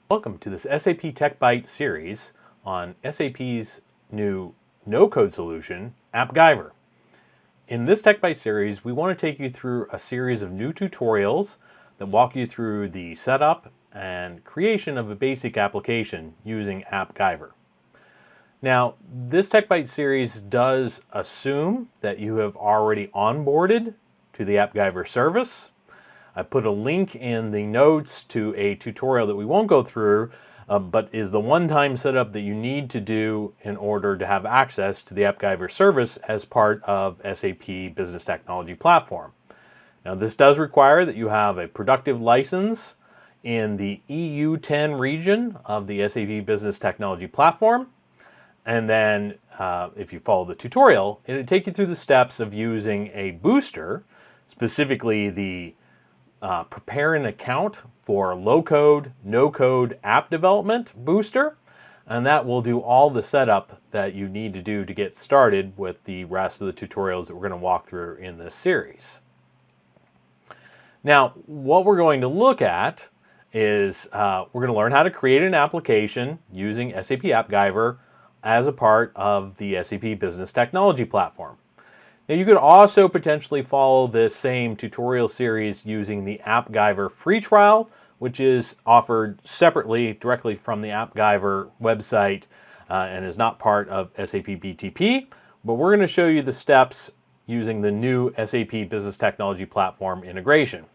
Welcome to this SAP Tech Byte series on SAP's new no-code solution, AppGyver. In this Tech Byte series, we want to take you through a series of new tutorials that walk you through the setup and creation of a basic application using AppGyver. Now, this Tech Byte series does assume that you have already onboarded to the AppGyver service. I put a link in the notes to a tutorial that we won't go through, but is the one-time setup that you need to do in order to have access to the AppGyver service as part of SAP Business Technology Platform. Now, this does require that you have a productive license in the EU10 region of the SAP Business Technology Platform. And then if you follow the tutorial, it'll take you through the steps of using a booster, specifically the prepare an account for low-code, no-code app development booster, and that will do all the setup that you need to do to get started with the rest of the tutorials that we're going to walk through in this series. Now, what we're going to look at is we're going to learn how to create an application using SAP AppGyver as a part of the SAP Business Technology Platform. Now, you could also potentially follow this same tutorial series using the Appgyver free trial, which is offered separately directly from the Appgyver website and is not part of SAP BTP. But we're going to show you the steps using the new SAP Business Technology Platform integration.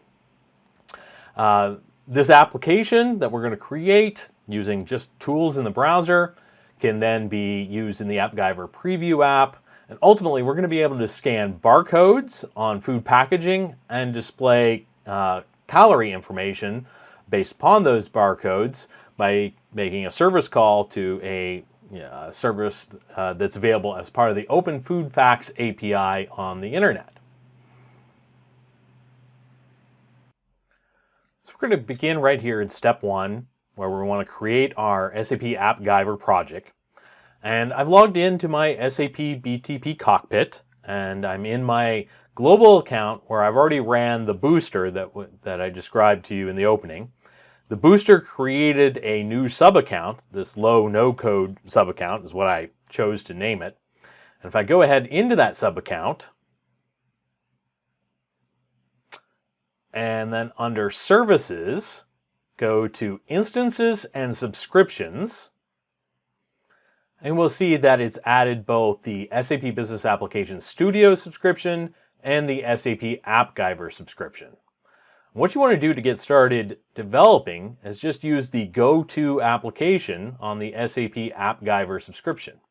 This application that we're going to create using just tools in the browser can then be used in the Appgyver Preview App. And ultimately, we're going to be able to scan barcodes on food packaging and display calorie information based upon those barcodes by making a service call to a service that's available as part of the Open Food Facts API on the internet. So we're going to begin right here in step one, where we want to create our SAP AppGyver project. And I've logged into my SAP BTP cockpit, and I'm in my global account where I've already ran the booster that I described to you in the opening. The booster created a new sub-account. This low no-code sub-account is what I chose to name it. And if I go ahead into that sub-account, and then under Services, go to Instances and Subscriptions, and we'll see that it's added both the SAP Business Application Studio subscription and the SAP AppGyver subscription. What you want to do to get started developing is just use the Go-To application on the SAP AppGyver subscription.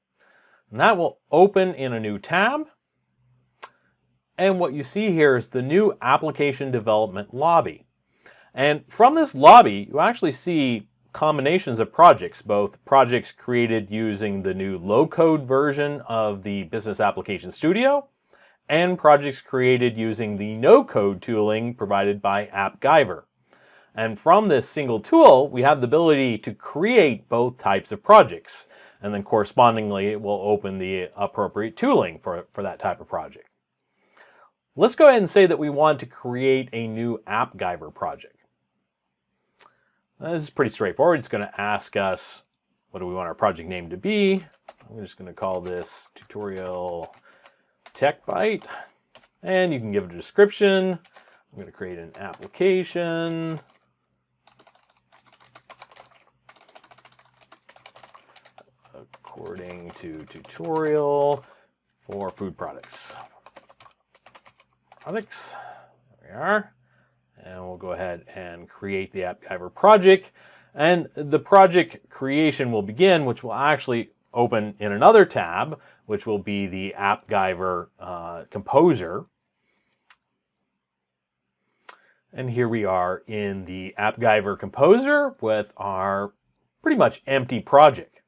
And that will open in a new tab. And what you see here is the new application development lobby. And from this lobby, you actually see combinations of projects, both projects created using the new low-code version of the Business Application Studio and projects created using the no-code tooling provided by AppGyver. And from this single tool, we have the ability to create both types of projects, and then correspondingly it will open the appropriate tooling for that type of project. Let's go ahead and say that we want to create a new AppGyver project. This is pretty straightforward. It's going to ask us, what do we want our project name to be? I'm just going to call this Tutorial Tech Byte. And you can give it a description. I'm going to create an application. According to tutorial for food products. There we are. And we'll go ahead and create the AppGyver project. And the project creation will begin, which will actually open in another tab, which will be the Appgyver Composer. And here we are in the Appgyver Composer with our pretty much empty project.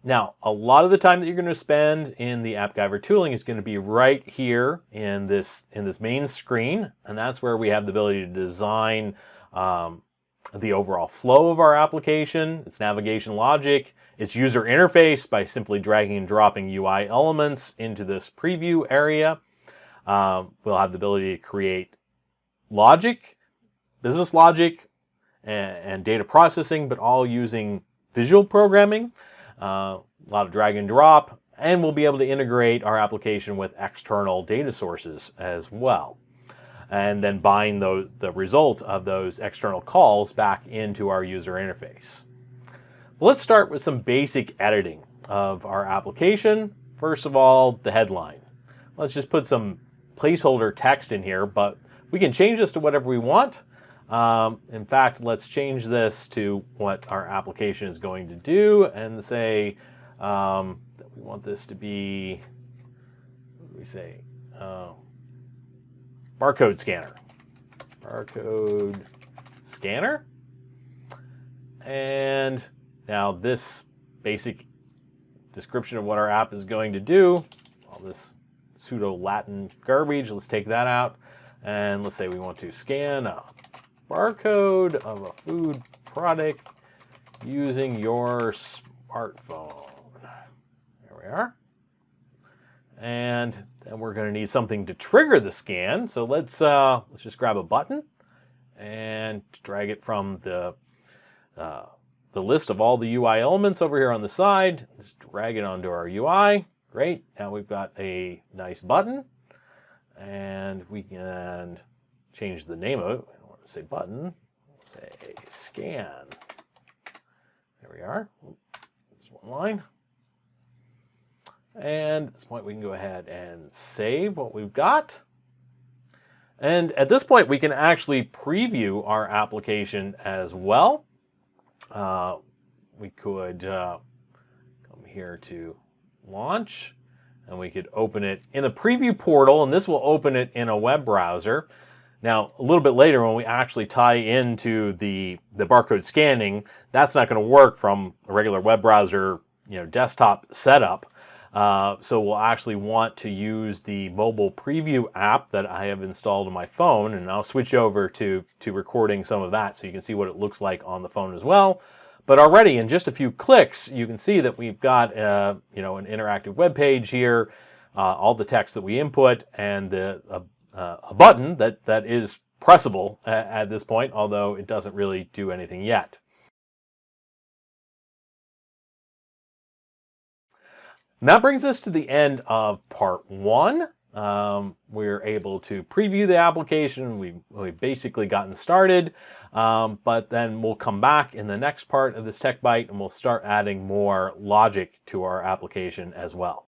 Now, a lot of the time that you're going to spend in the Appgyver tooling is going to be right here in this main screen, and that's where we have the ability to design the overall flow of our application, its navigation logic, its user interface by simply dragging and dropping UI elements into this preview area. We'll have the ability to create logic, business logic, and data processing, but all using visual programming, a lot of drag and drop, and we'll be able to integrate our application with external data sources as well, and then bind the result of those external calls back into our user interface. Let's start with some basic editing of our application. First of all, the headline. Let's just put some placeholder text in here, but we can change this to whatever we want. In fact, let's change this to what our application is going to do and say that we want this to be, what do we say? Barcode scanner. Barcode scanner. And now this basic description of what our app is going to do, all this pseudo-Latin garbage, let's take that out. And let's say we want to scan a barcode of a food product using your smartphone. There we are. And then we're going to need something to trigger the scan. So let's just grab a button and drag it from the list of all the UI elements over here on the side. Just drag it onto our UI. Great. Now we've got a nice button, and we can change the name of it. I don't want to say button. We'll say scan. There we are. There's one line. And at this point, we can go ahead and save what we've got. And at this point, we can actually preview our application as well. We could come here to launch, and we could open it in a preview portal, and this will open it in a web browser. Now, a little bit later, when we actually tie into the barcode scanning, that's not going to work from a regular web browser, desktop setup. So we'll actually want to use the mobile preview app that I have installed on my phone, and I'll switch over to recording some of that so you can see what it looks like on the phone as well. But already in just a few clicks, you can see that we've got an interactive web page here, all the text that we input, and a button that is pressable at this point, although it doesn't really do anything yet. And that brings us to the end of part one. We're able to preview the application. We've basically gotten started, but then we'll come back in the next part of this Tech Bite and we'll start adding more logic to our application as well.